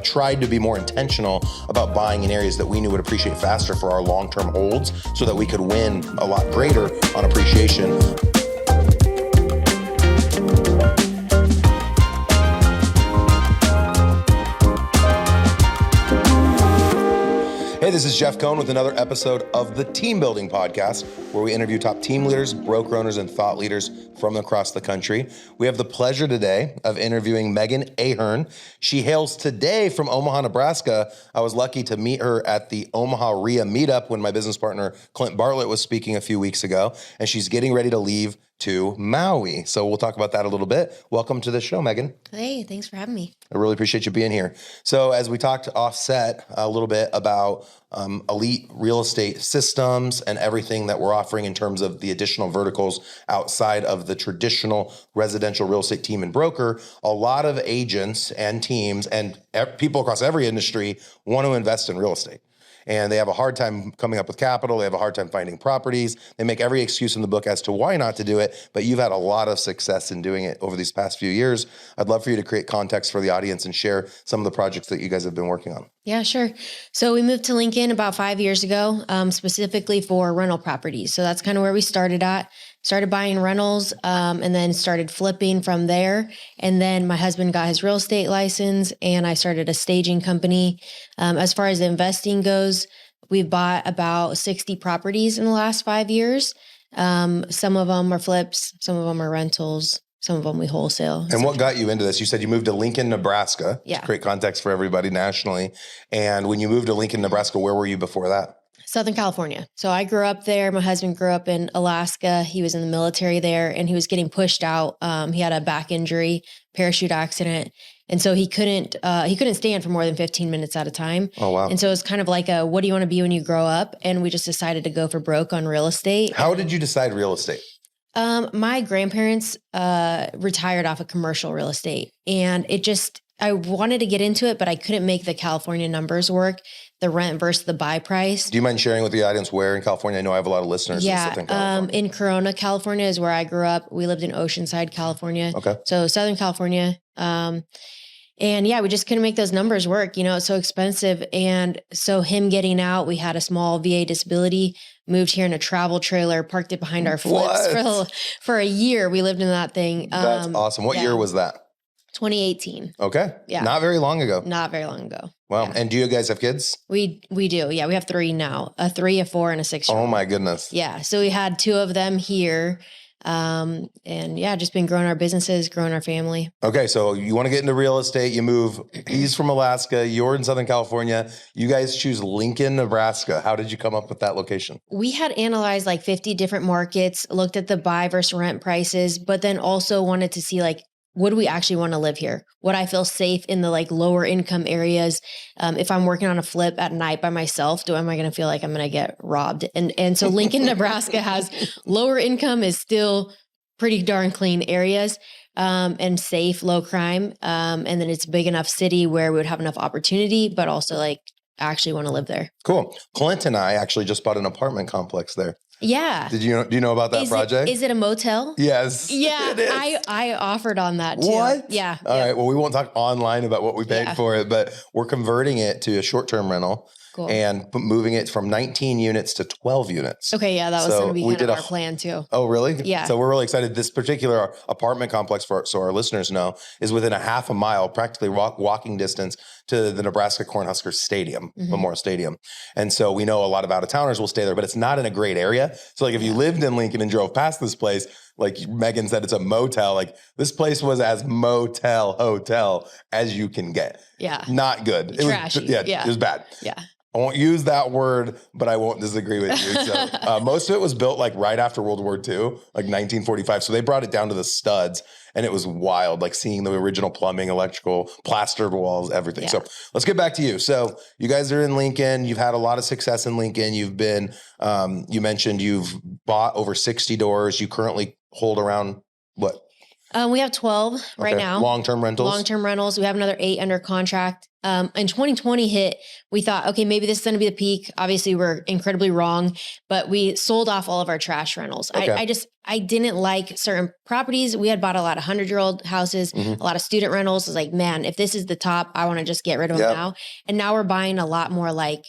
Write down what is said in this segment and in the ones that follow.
tried to be more intentional about buying in areas that we knew would appreciate faster for our long-term holds so that we could win a lot greater on appreciation. Hey, this is Jeff Cohn with another episode of the Team Building Podcast, where we interview top team leaders, broker owners, and thought leaders from across the country. We have the pleasure today of interviewing Megan Ahern. She hails today from Omaha, Nebraska. I was lucky to meet her at the Omaha RIA meetup when my business partner Clint Bartlett was speaking a few weeks ago, and she's getting ready to leave to Maui. So we'll talk about that a little bit. Welcome to the show, Megan. Hey, thanks for having me. I really appreciate you being here. So as we talked offset a little bit about elite real estate systems and everything that we're offering in terms of the additional verticals outside of the traditional residential real estate team and broker, a lot of agents and teams and people across every industry want to invest in real estate. And they have a hard time coming up with capital. They have a hard time finding properties. They make every excuse in the book as to why not to do it, but you've had a lot of success in doing it over these past few years. I'd love for you to create context for the audience and share some of the projects that you guys have been working on. Yeah, sure. So we moved to Lincoln about 5 years ago, specifically for rental properties. So that's kind of where we started at. Started buying rentals and then started flipping from there. And then my husband got his real estate license and I started a staging company. As far as investing goes, we've bought about 60 properties in the last 5 years. Some of them are flips, some of them are rentals. Some of them we wholesale. And what got you into this? You said you moved to Lincoln, Nebraska. Yeah. To create context for everybody nationally. And when you moved to Lincoln, Nebraska, where were you before that? Southern California. So I grew up there. My husband grew up in Alaska. He was in the military there and he was getting pushed out. He had a back injury, parachute accident. And so he couldn't stand for more than 15 minutes at a time. Oh, wow. And so it was kind of like what do you want to be when you grow up? And we just decided to go for broke on real estate. How did you decide real estate? My grandparents retired off of commercial real estate and I wanted to get into it, but I couldn't make the California numbers work, the rent versus the buy price. Do you mind sharing with the audience where in California? I know I have a lot of listeners in Southern California. In Corona, California is where I grew up. We lived in Oceanside, California. Okay. So Southern California. And yeah, we just couldn't make those numbers work. You know, it's so expensive. And so him getting out, we had a small VA disability, moved here in a travel trailer, parked it behind our flips for a year. We lived in that thing. That's awesome. What year was that? 2018. Okay. Yeah. Not very long ago. Not very long ago. Wow. Yeah. And do you guys have kids? We do. Yeah. We have 3 now, a 3, a 4, and a 6-year-old. Oh my goodness. Yeah. So we had 2 of them here. And yeah, just been growing our businesses, growing our family. Okay. So you want to get into real estate. You move. He's from Alaska. You're in Southern California. You guys choose Lincoln, Nebraska. How did you come up with that location? We had analyzed like 50 different markets, looked at the buy versus rent prices, but then also wanted to see like, would we actually want to live here? Would I feel safe in the like lower income areas? If I'm working on a flip at night by myself, am I going to feel like I'm going to get robbed? And so Lincoln, Nebraska has lower income is still pretty darn clean areas and safe, low crime. And then it's a big enough city where we would have enough opportunity, but also like actually want to live there. Cool. Clint and I actually just bought an apartment complex there. Yeah. Do you know about that project? Is it a motel? Yes. Yeah. I offered on that too. What? Yeah. All right. Well, we won't talk online about what we paid for it, but we're converting it to a short-term rental. Cool. And moving it from 19 units to 12 units. Okay, yeah, that was going to be kind of our plan too. Oh, really? Yeah. So we're really excited. This particular apartment complex, so our listeners know, is within a half a mile, practically walking distance to the Nebraska Cornhuskers Stadium, Memorial Stadium. And so we know a lot of out-of-towners will stay there, but it's not in a great area. So like if you lived in Lincoln and drove past this place, like Megan said, it's a motel. Like this place was as motel hotel as you can get. Yeah. Not good. Trashy. It was bad. Yeah. I won't use that word, but I won't disagree with you. So most of it was built like right after World War II, like 1945. So they brought it down to the studs and it was wild, like seeing the original plumbing, electrical, plastered walls, everything. Yeah. So let's get back to you. So you guys are in Lincoln. You've had a lot of success in Lincoln. You've been, you mentioned you've bought over 60 doors. You currently hold around what? We have 12 right now. Long-term rentals? Long-term rentals. We have another 8 under contract. And 2020 hit, we thought, okay, maybe this is going to be the peak. Obviously, we're incredibly wrong, but we sold off all of our trash rentals. Okay. I didn't like certain properties. We had bought a lot of 100-year-old houses, a lot of student rentals. I was like, man, if this is the top, I want to just get rid of them now. And now we're buying a lot more like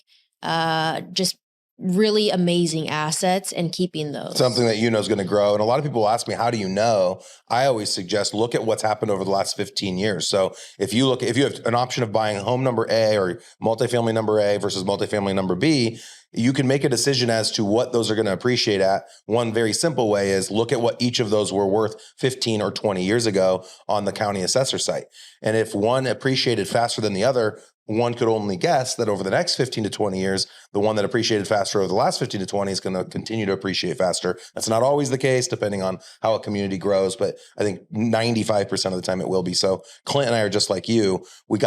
just really amazing assets and keeping those. Something that you know is going to grow. And a lot of people ask me, how do you know? I always suggest look at what's happened over the last 15 years. So if you have an option of buying home number A or multifamily number A versus multifamily number B, you can make a decision as to what those are going to appreciate at. One very simple way is look at what each of those were worth 15 or 20 years ago on the county assessor site. And if one appreciated faster than the other, one could only guess that over the next 15 to 20 years, the one that appreciated faster over the last 15 to 20 is going to continue to appreciate faster. That's not always the case, depending on how a community grows, but I think 95% of the time it will be. So Clint and I are just like you. We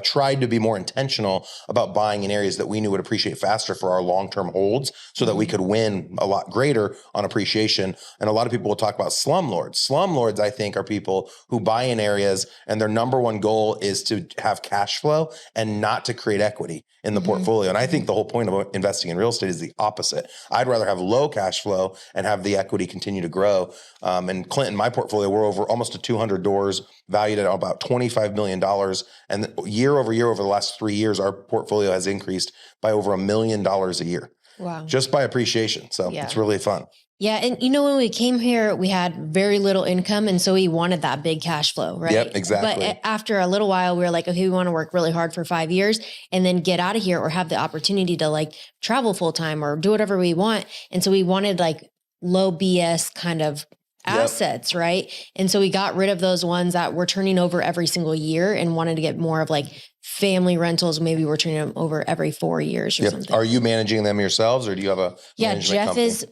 tried to be more intentional about buying in areas that we knew would appreciate faster for our long-term holds so that we could win a lot greater on appreciation. And a lot of people will talk about slumlords. Slumlords, I think, are people who buy in areas and their number one goal is to have cash flow and not to create equity in the portfolio. And I think the whole point of investing in real estate is the opposite. I'd rather have low cash flow and have the equity continue to grow. And Clint, in my portfolio, we're over almost to 200 doors, valued at about $25 million. And year over year, over the last 3 years, our portfolio has increased by over $1 million a year. Wow. Just by appreciation. So it's really fun. Yeah. And when we came here, we had very little income. And so we wanted that big cash flow, right? Yep, exactly. But after a little while, we were like, okay, we want to work really hard for 5 years and then get out of here or have the opportunity to like travel full time or do whatever we want. And so we wanted like low BS kind of assets, right? And so we got rid of those ones that we're turning over every single year and wanted to get more of like family rentals. Maybe we're turning them over every 4 years or something. Are you managing them yourselves or do you have a Jeff company? is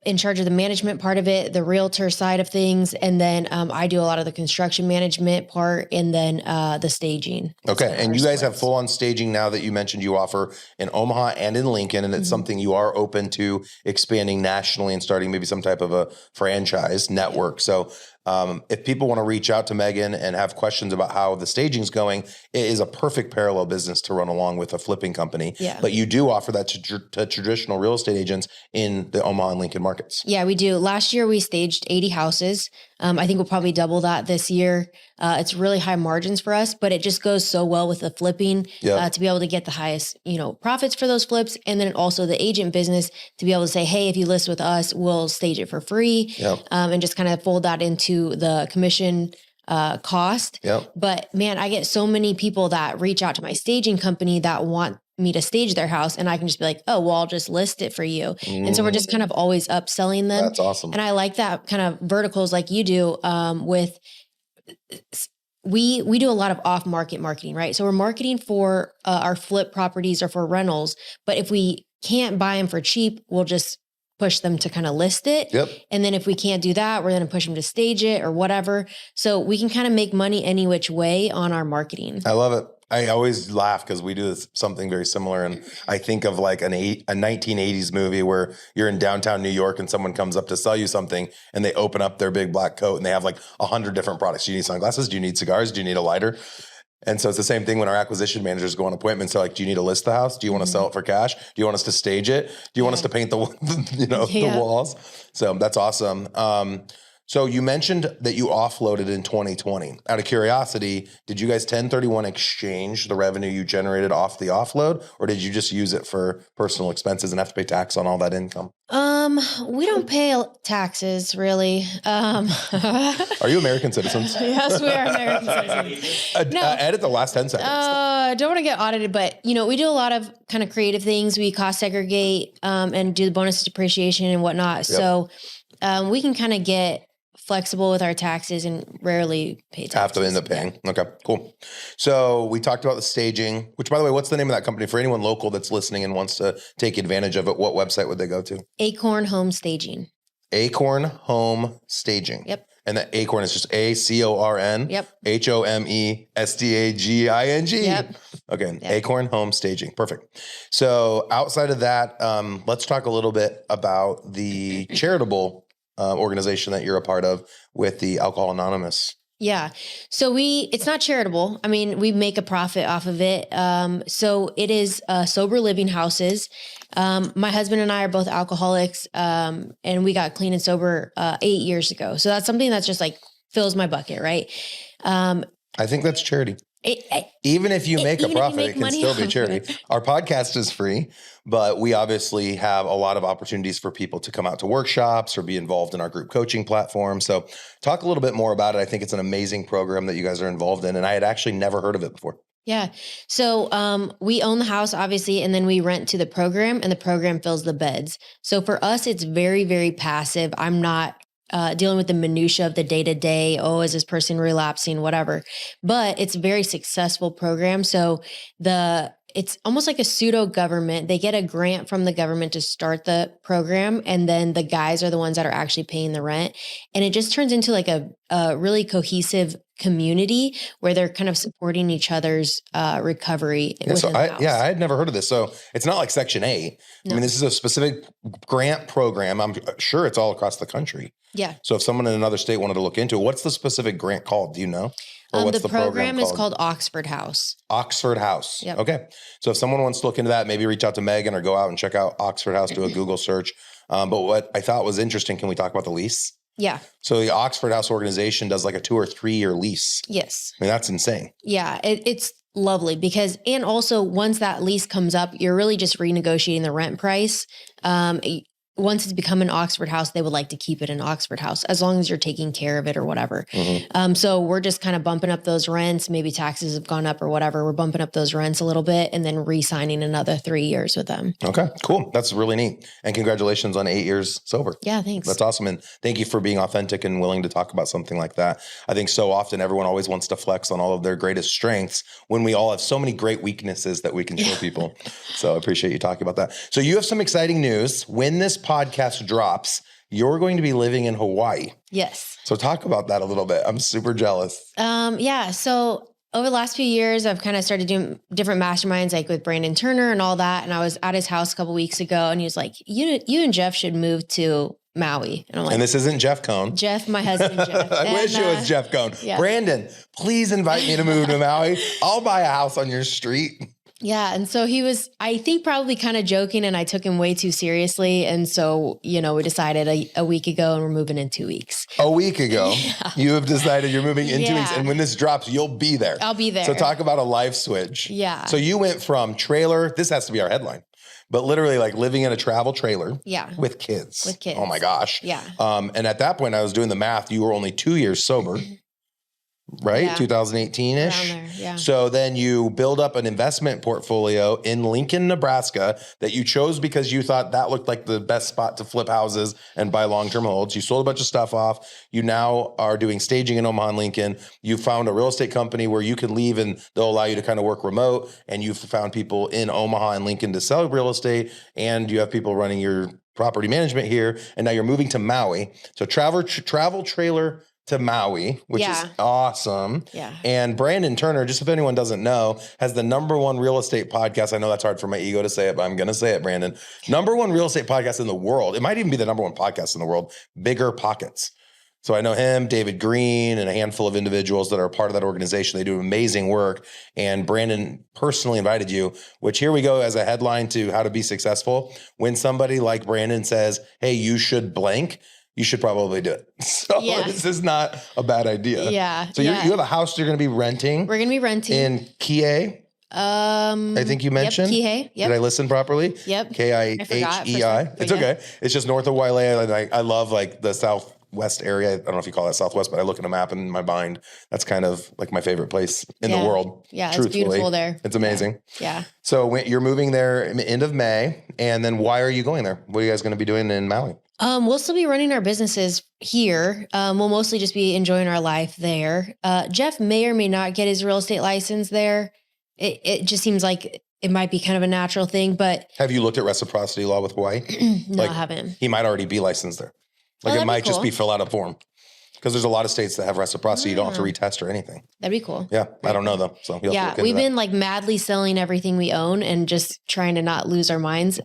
in charge of the management part of it, the realtor side of things. And then I do a lot of the construction management part and then the staging. Okay. And you guys have full on staging now that you mentioned you offer in Omaha and in Lincoln. And it's something you are open to expanding nationally and starting maybe some type of a franchise network. So if people want to reach out to Megan and have questions about how the staging's going, it is a perfect parallel business to run along with a flipping company. Yeah. But you do offer that to traditional real estate agents in the Omaha and Lincoln markets. Yeah, we do. Last year we staged 80 houses. I think we'll probably double that this year. It's really high margins for us, but it just goes so well with the flipping to be able to get the highest, profits for those flips. And then also the agent business to be able to say, hey, if you list with us, we'll stage it for free and just kind of fold that into the commission cost. But man, I get so many people that reach out to my staging company that want me to stage their house and I can just be like, oh, well, I'll just list it for you. And so we're just kind of always upselling them. That's awesome. And I like that kind of verticals like you do with we do a lot of off-market marketing, right? So we're marketing for our flip properties or for rentals, but if we can't buy them for cheap, we'll just push them to kind of list it. And then if we can't do that, we're going to push them to stage it or whatever. So we can kind of make money any which way on our marketing. I love it. I always laugh because we do something very similar. And I think of like a 1980s movie where you're in downtown New York and someone comes up to sell you something and they open up their big black coat and they have like 100 different products. Do you need sunglasses? Do you need cigars? Do you need a lighter? And so it's the same thing when our acquisition managers go on appointments. They're like, do you need to list the house? Do you want to sell it for cash? Do you want us to stage it? Do you want us to paint the walls? So that's awesome. So you mentioned that you offloaded in 2020. Out of curiosity, did you guys 1031 exchange the revenue you generated off the offload, or did you just use it for personal expenses and have to pay tax on all that income? We don't pay taxes really. Are you American citizens? Yes, we are American citizens. Edit the last 10 seconds. Don't want to get audited, but we do a lot of kind of creative things. We cost segregate, and do the bonus depreciation and whatnot. So, we can kind of get flexible with our taxes and rarely pay taxes. Have to end up paying. Okay, cool. So we talked about the staging, which by the way, what's the name of that company for anyone local that's listening and wants to take advantage of it? What website would they go to? Acorn Home Staging. Acorn Home Staging. Yep. And the Acorn is just ACORN. Yep. HOMESTAGING. Yep. Okay. Yep. Acorn Home Staging. Perfect. So outside of that, let's talk a little bit about the charitable organization that you're a part of with the Alcohol Anonymous. Yeah. So it's not charitable. I mean, we make a profit off of it. So it is sober living houses. My husband and I are both alcoholics, and we got clean and sober 8 years ago. So that's something that's just like fills my bucket, right? I think that's charity. Even if you make a profit, it can still be charity. Our podcast is free, but we obviously have a lot of opportunities for people to come out to workshops or be involved in our group coaching platform. So talk a little bit more about it. I think it's an amazing program that you guys are involved in, and I had actually never heard of it before. Yeah. So we own the house, obviously, and then we rent to the program, and the program fills the beds. So for us, it's very, very passive. I'm not dealing with the minutia of the day to day. Oh, is this person relapsing? Whatever. But it's a very successful program. So it's almost like a pseudo government. They get a grant from the government to start the program, and then the guys are the ones that are actually paying the rent. And it just turns into like a really cohesive community where they're kind of supporting each other's recovery. I had never heard of this. So it's not like Section 8. No. I mean, this is a specific grant program. I'm sure it's all across the country. Yeah. So if someone in another state wanted to look into it, what's the specific grant called? Do you know? Or what's the program is called Oxford House. Oxford House. Yep. Okay. So if someone wants to look into that, maybe reach out to Megan or go out and check out Oxford House, do a Google search. But what I thought was interesting, can we talk about the lease? Yeah. So the Oxford House organization does like a 2 or 3 year lease. Yes. I mean, that's insane. Yeah. It's lovely because, and also once that lease comes up, you're really just renegotiating the rent price. Once it's become an Oxford House, they would like to keep it an Oxford House as long as you're taking care of it or whatever. Mm-hmm. So we're just kind of bumping up those rents. Maybe taxes have gone up or whatever. We're bumping up those rents a little bit and then re-signing another 3 years with them. Okay, cool. That's really neat. And congratulations on 8 years sober. Yeah, thanks. That's awesome. And thank you for being authentic and willing to talk about something like that. I think so often everyone always wants to flex on all of their greatest strengths when we all have so many great weaknesses that we can show people. So I appreciate you talking about that. So you have some exciting news. When this podcast drops, you're going to be living in Hawaii. Yes. So talk about that a little bit. I'm super jealous. Yeah. So over the last few years, I've kind of started doing different masterminds, like with Brandon Turner and all that. And I was at his house a couple weeks ago, and he was like, "You and Jeff should move to Maui." And I'm like, and this isn't Jeff Cohn. Jeff, my husband, Jeff. I wish it was Jeff Cohn. Yeah. Brandon, please invite me to move to Maui. I'll buy a house on your street. Yeah. And so he was, I think, probably kind of joking, and I took him way too seriously. And so, we decided a week ago, and we're moving in 2 weeks. A week ago, you have decided you're moving in 2 weeks. And when this drops, you'll be there. I'll be there. So talk about a life switch. Yeah. So you went from trailer, this has to be our headline, but literally like living in a travel trailer. Yeah. With kids. With kids. Oh my gosh. Yeah. And at that point, I was doing the math. You were only 2 years sober. Right? Yeah. 2018-ish. Around there, yeah. So then you build up an investment portfolio in Lincoln, Nebraska that you chose because you thought that looked like the best spot to flip houses and buy long-term holds. You sold a bunch of stuff off. You now are doing staging in Omaha and Lincoln. You found a real estate company where you can leave and they'll allow you to kind of work remote. And you've found people in Omaha and Lincoln to sell real estate. And you have people running your property management here. And now you're moving to Maui. So travel trailer to Maui, which is awesome. Yeah. And Brandon Turner, just if anyone doesn't know, has the #1 real estate podcast. I know that's hard for my ego to say it, but I'm going to say it, Brandon. #1 real estate podcast in the world. It might even be the #1 podcast in the world, Bigger Pockets. So I know him, David Green, and a handful of individuals that are part of that organization. They do amazing work. And Brandon personally invited you, which here we go as a headline to how to be successful. When somebody like Brandon says, hey, you should blank, you should probably do it. So this is not a bad idea. Yeah. So you have a house you're going to be renting. We're going to be renting. In Kihei. I think you mentioned. Yep, Kihei. Yep. Did I listen properly? Yep. Kihei. It's okay. It's just north of Wailea. I love like the southwest area. I don't know if you call that southwest, but I look at a map in my mind. That's kind of like my favorite place in the world. Yeah, it's beautiful there. It's amazing. Yeah. So when you're moving there end of May, and then why are you going there? What are you guys going to be doing in Maui? We'll still be running our businesses here. We'll mostly just be enjoying our life there. Jeff may or may not get his real estate license there. It just seems like it might be kind of a natural thing, but. Have you looked at reciprocity law with Hawaii? No, I haven't. He might already be licensed there. Like it might just be fill out a form. Because there's a lot of states that have reciprocity. You don't have to Ah. retest or anything. That'd be cool. Yeah. I don't know though. So you'll have to Yeah, look into we've that. been like madly selling everything we own and just trying to not lose our minds.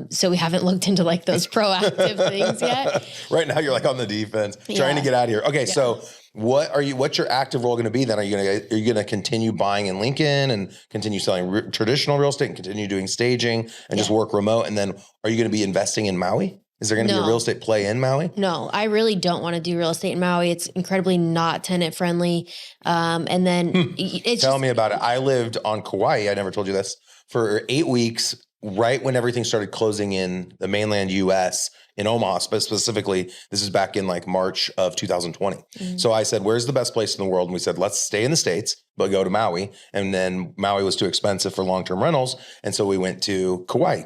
So we haven't looked into like those proactive things yet. Right now you're like on the defense, trying to get out of here. Okay. So what's your active role going to be then? Are you going to continue buying in Lincoln and continue selling traditional real estate and continue doing staging and just work remote? And then are you going to be investing in Maui? Is there going to be a real estate play in Maui? No, I really don't want to do real estate in Maui. It's incredibly not tenant friendly. And then it's Tell me about it. I lived on Kauai. I never told you this for 8 weeks, right when everything started closing in the mainland US in Omaha, specifically. This is back in like March of 2020. So I said, where's the best place in the world? And we said, let's stay in the States, but go to Maui. And then Maui was too expensive for long-term rentals. And so we went to Kauai.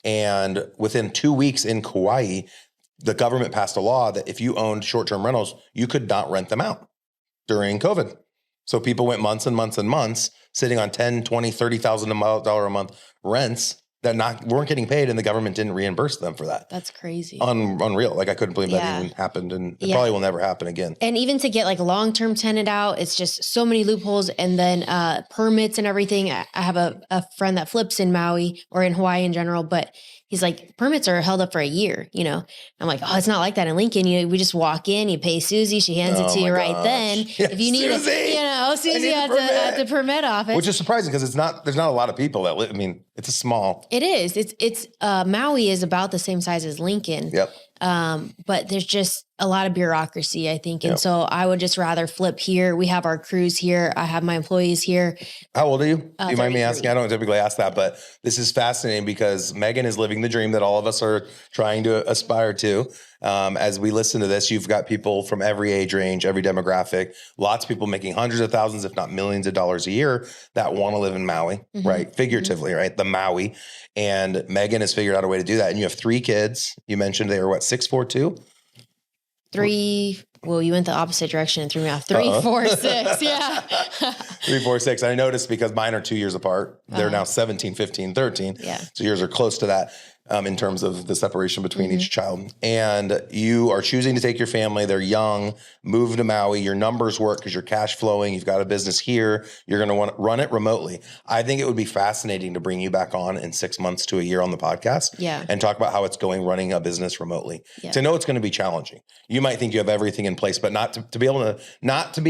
And within 2 weeks in Kauai, the government passed a law that if you owned short-term rentals, you could not rent them out during COVID. So people went months and months and months sitting on $10,000, $20,000, $30,000 a month rents that weren't getting paid, and the government didn't reimburse them for that. That's crazy. Unreal. Like I couldn't believe that even happened, and it probably will never happen again. And even to get like long-term tenant out, it's just so many loopholes, and then permits and everything. I have a friend that flips in Maui or in Hawaii in general, but he's like, permits are held up for a year, you know? I'm like, oh, it's not like that in Lincoln. We just walk in, you pay Susie, she hands it to you right then. Yeah, if you need Susie at the permit office. Which is surprising because there's not a lot of people that live. I mean, it's a small. It is. It's Maui is about the same size as Lincoln. Yep. But there's just a lot of bureaucracy, I think. And so I would just rather flip here. We have our crews here. I have my employees here. How old are you? Do you mind me 33. asking? I don't typically ask that, but this is fascinating because Megan is living the dream that all of us are trying to aspire to. As we listen to this, you've got people from every age range, every demographic, lots of people making hundreds of thousands, if not millions of dollars a year that want to live in Maui, right? Figuratively, right? The Maui. And Megan has figured out a way to do that. And you have 3 kids. You mentioned they were what, 6, 4, 2? 3. Well, you went the opposite direction and threw me off. 3, 4, 6. Yeah. 3, 4, 6. I noticed because mine are 2 years apart. They're now 17, 15, 13. Yeah. So yours are close to that. In terms of the separation between each child. And you are choosing to take your family. They're young, move to Maui. Your numbers work because you're cash flowing. You've got a business here. You're going to want to run it remotely. I think it would be fascinating to bring you back on in 6 months to a year on the podcast and talk about how it's going running a business remotely. To know it's going to be challenging. You might think you have everything in place, but not to be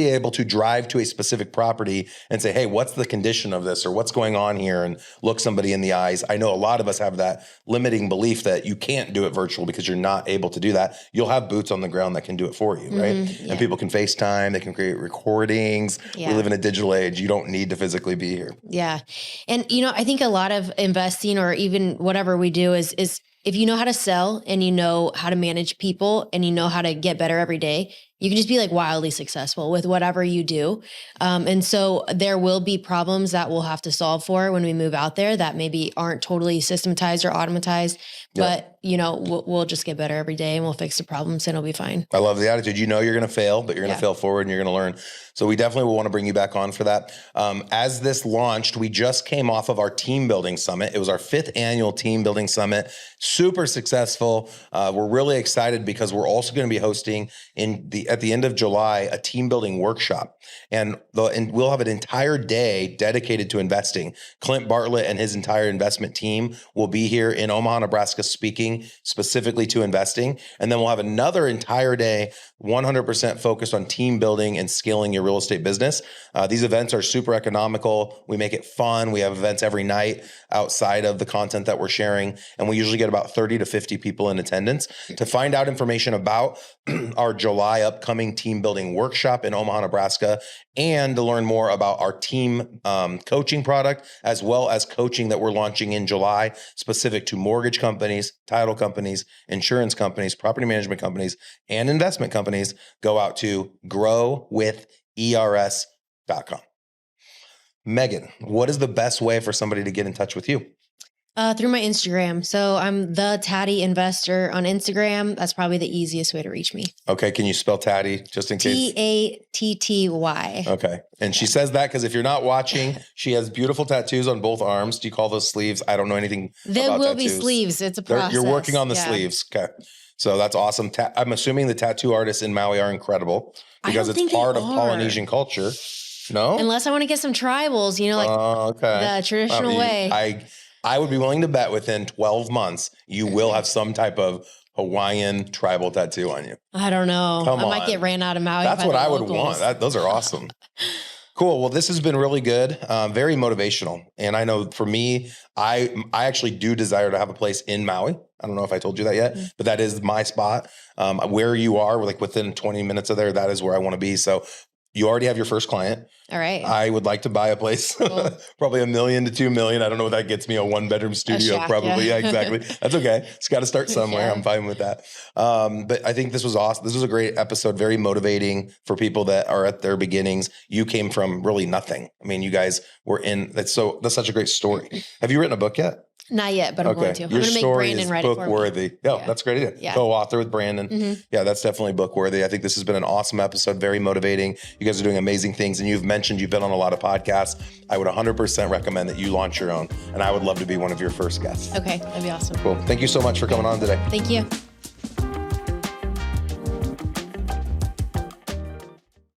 able to drive to a specific property and say, hey, what's the condition of this or what's going on here, and look somebody in the eyes. I know a lot of us have that limiting belief that you can't do it virtual because you're not able to do that. You'll have boots on the ground that can do it for you, right? And people can FaceTime, they can create recordings. We live in a digital age. You don't need to physically be here. Yeah. And, I think a lot of investing or even whatever we do is if you know how to sell and you know how to manage people and you know how to get better every day, you can just be like wildly successful with whatever you do. And so there will be problems that we'll have to solve for when we move out there that maybe aren't totally systematized or automatized, but we'll just get better every day and we'll fix the problems and it'll be fine. I love the attitude. You're going to fail, but you're going to fail forward and you're going to learn. So we definitely will want to bring you back on for that. As this launched, we just came off of our team building summit. It was our 5th annual team building summit. Super successful. We're really excited because we're also going to be hosting at the end of July, a team building workshop. And we'll have an entire day dedicated to investing. Clint Bartlett and his entire investment team will be here in Omaha, Nebraska, speaking specifically to investing. And then we'll have another entire day 100% focused on team building and scaling your real estate business. These events are super economical. We make it fun. We have events every night outside of the content that we're sharing. And we usually get about 30 to 50 people in attendance. To find out information about our July upcoming team building workshop in Omaha, Nebraska, and to learn more about our team coaching product, as well as coaching that we're launching in July, specific to mortgage companies, title companies, insurance companies, property management companies, and investment companies, go out to growwithers.com. Megan, what is the best way for somebody to get in touch with you? Through my Instagram. So I'm the Tatty Investor on Instagram. That's probably the easiest way to reach me. Okay. Can you spell Tatty just in case? Tatty. Okay. And she says that because if you're not watching, she has beautiful tattoos on both arms. Do you call those sleeves? I don't know anything There about will tattoos. be sleeves. It's a process. You're working on the sleeves. Okay. So that's awesome. I'm assuming the tattoo artists in Maui are incredible because it's part of Polynesian culture. No? Unless I want to get some tribals, like the traditional way. I would be willing to bet within 12 months, you will have some type of Hawaiian tribal tattoo on you. I don't know. Come I might get ran out of Maui. That's what I would want. Those are awesome. Cool. Well, this has been really good. Very motivational. And I know for me, I actually do desire to have a place in Maui. I don't know if I told you that yet, but that is my spot. Where you are, like within 20 minutes of there, that is where I want to be. So you already have your first client. All right. I would like to buy a place, probably $1 million to $2 million. I don't know what that gets me. A 1-bedroom studio, probably. Yeah, exactly. That's okay. It's got to start somewhere. I'm fine with that. But I think this was awesome. This was a great episode. Very motivating for people that are at their beginnings. You came from really nothing. I mean, you guys were in. That's such a great story. Have you written a book yet? Not yet, but I'm going to. I'm going to make Brandon write it for me. Book worthy. Yeah, that's a great idea. Yeah. Co-author with Brandon. Yeah, that's definitely book worthy. I think this has been an awesome episode. Very motivating. You guys are doing amazing things, and you've mentioned you've been on a lot of podcasts. I would 100% recommend that you launch your own, and I would love to be one of your first guests. Okay, that'd be awesome. Cool. Thank you so much for coming on today. Thank you.